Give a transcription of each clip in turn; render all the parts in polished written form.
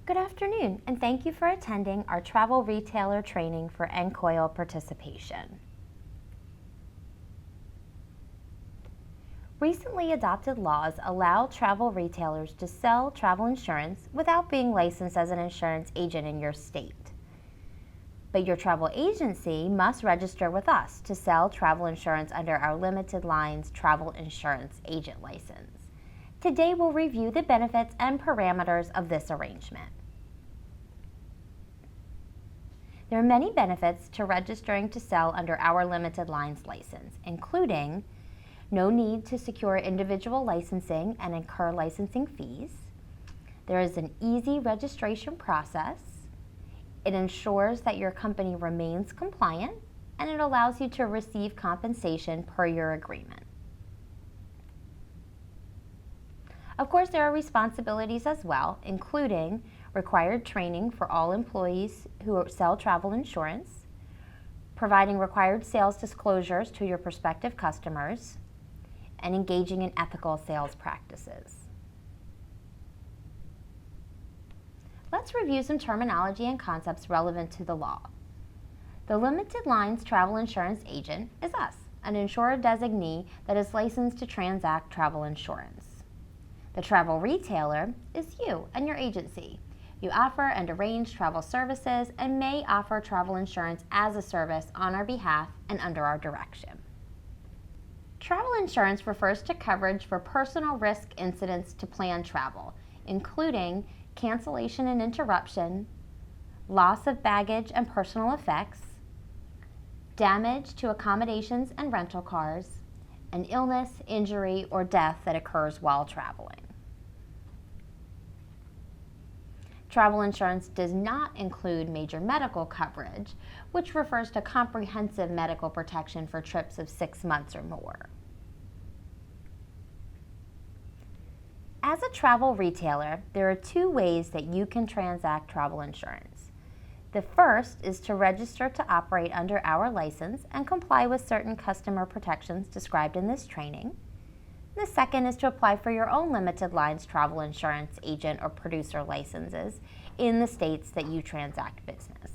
Good afternoon, and thank you for attending our travel retailer training for NCOIL participation. Recently adopted laws allow travel retailers to sell travel insurance without being licensed as an insurance agent in your state. But your travel agency must register with us to sell travel insurance under our limited lines travel insurance agent license. Today we'll review the benefits and parameters of this arrangement. There are many benefits to registering to sell under our limited lines license, including no need to secure individual licensing and incur licensing fees. There is an easy registration process. It ensures that your company remains compliant, and it allows you to receive compensation per your agreement. Of course, there are responsibilities as well, including required training for all employees who sell travel insurance, providing required sales disclosures to your prospective customers, and engaging in ethical sales practices. Let's review some terminology and concepts relevant to the law. The limited lines travel insurance agent is us, an insurer designee that is licensed to transact travel insurance. The travel retailer is you and your agency. You offer and arrange travel services and may offer travel insurance as a service on our behalf and under our direction. Travel insurance refers to coverage for personal risk incidents to planned travel, including cancellation and interruption, loss of baggage and personal effects, damage to accommodations and rental cars, and illness, injury, or death that occurs while traveling. Travel insurance does not include major medical coverage, which refers to comprehensive medical protection for trips of 6 months or more. As a travel retailer, there are 2 ways that you can transact travel insurance. The first is to register to operate under our license and comply with certain customer protections described in this training. The second is to apply for your own limited lines travel insurance agent or producer licenses in the states that you transact business.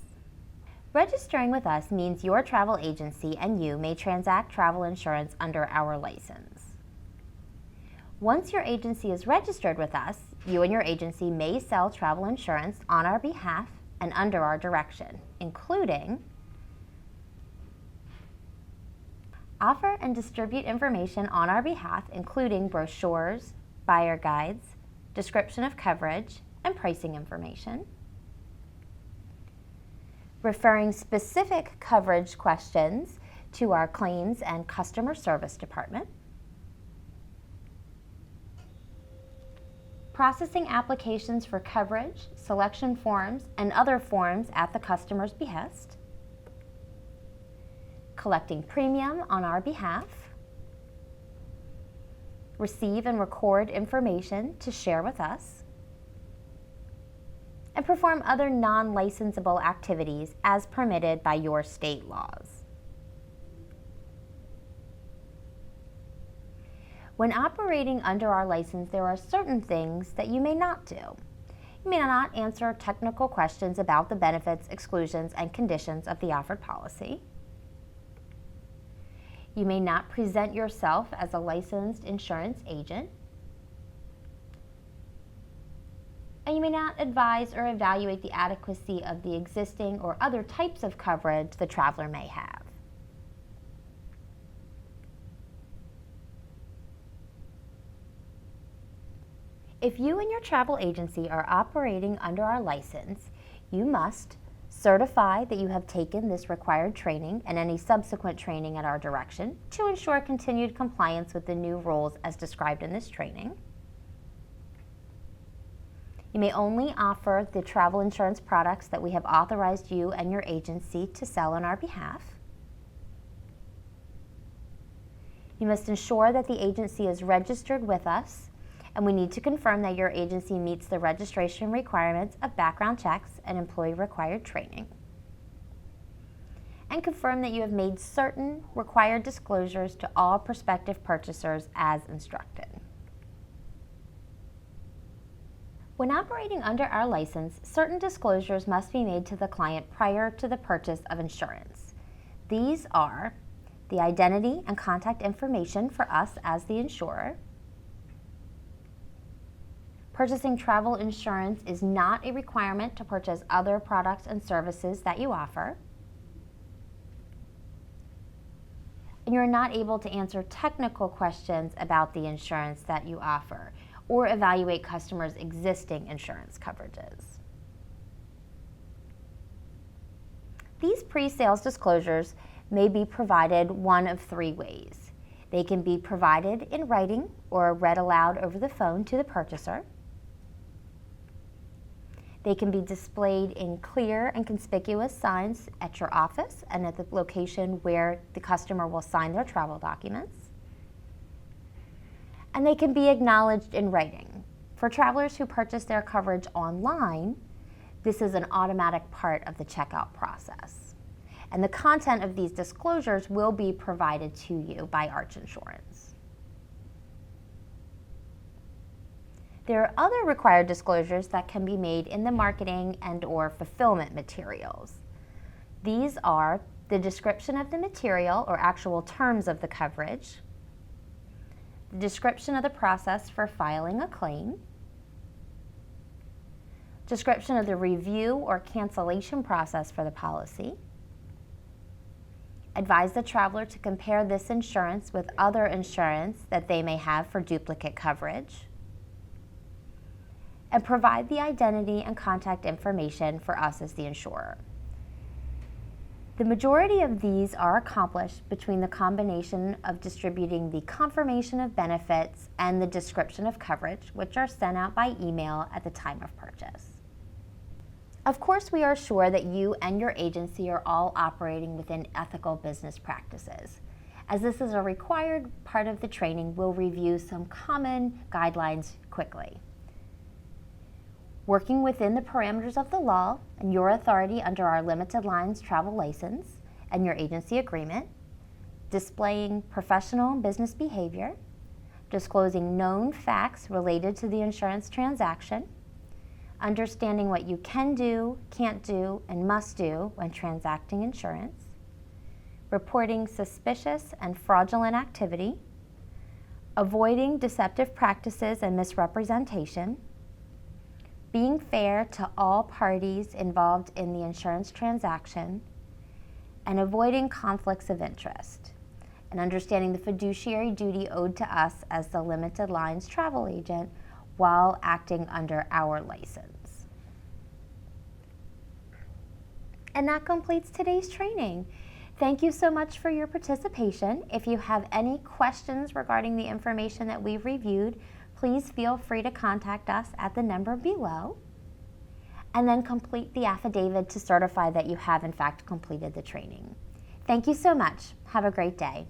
Registering with us means your travel agency and you may transact travel insurance under our license. Once your agency is registered with us, you and your agency may sell travel insurance on our behalf and under our direction, including offer and distribute information on our behalf, including brochures, buyer guides, description of coverage, and pricing information. Referring specific coverage questions to our claims and customer service department. Processing applications for coverage, selection forms, and other forms at the customer's behest. Collecting premium on our behalf, receive and record information to share with us, and perform other non-licensable activities as permitted by your state laws. When operating under our license, there are certain things that you may not do. You may not answer technical questions about the benefits, exclusions, and conditions of the offered policy. You may not present yourself as a licensed insurance agent. And you may not advise or evaluate the adequacy of the existing or other types of coverage the traveler may have. If you and your travel agency are operating under our license, you must certify that you have taken this required training and any subsequent training at our direction to ensure continued compliance with the new rules as described in this training. You may only offer the travel insurance products that we have authorized you and your agency to sell on our behalf. You must ensure that the agency is registered with us, and we need to confirm that your agency meets the registration requirements of background checks and employee required training. And confirm that you have made certain required disclosures to all prospective purchasers as instructed. When operating under our license, certain disclosures must be made to the client prior to the purchase of insurance. These are the identity and contact information for us as the insurer. Purchasing travel insurance is not a requirement to purchase other products and services that you offer. And you're not able to answer technical questions about the insurance that you offer or evaluate customers' existing insurance coverages. These pre-sales disclosures may be provided one of three ways. They can be provided in writing or read aloud over the phone to the purchaser. They can be displayed in clear and conspicuous signs at your office and at the location where the customer will sign their travel documents. And they can be acknowledged in writing. For travelers who purchase their coverage online, this is an automatic part of the checkout process. And the content of these disclosures will be provided to you by Arch Insurance. There are other required disclosures that can be made in the marketing and/or fulfillment materials. These are the description of the material or actual terms of the coverage, the description of the process for filing a claim, description of the review or cancellation process for the policy, advise the traveler to compare this insurance with other insurance that they may have for duplicate coverage, and provide the identity and contact information for us as the insurer. The majority of these are accomplished between the combination of distributing the confirmation of benefits and the description of coverage, which are sent out by email at the time of purchase. Of course, we are sure that you and your agency are all operating within ethical business practices. As this is a required part of the training, we'll review some common guidelines quickly. Working within the parameters of the law and your authority under our limited lines travel license and your agency agreement, displaying professional business behavior, disclosing known facts related to the insurance transaction, understanding what you can do, can't do, and must do when transacting insurance, reporting suspicious and fraudulent activity, avoiding deceptive practices and misrepresentation, being fair to all parties involved in the insurance transaction, and avoiding conflicts of interest, and understanding the fiduciary duty owed to us as the limited lines travel agent while acting under our license. And that completes today's training. Thank you so much for your participation. If you have any questions regarding the information that we've reviewed, please feel free to contact us at the number below, and then complete the affidavit to certify that you have in fact completed the training. Thank you so much. Have a great day.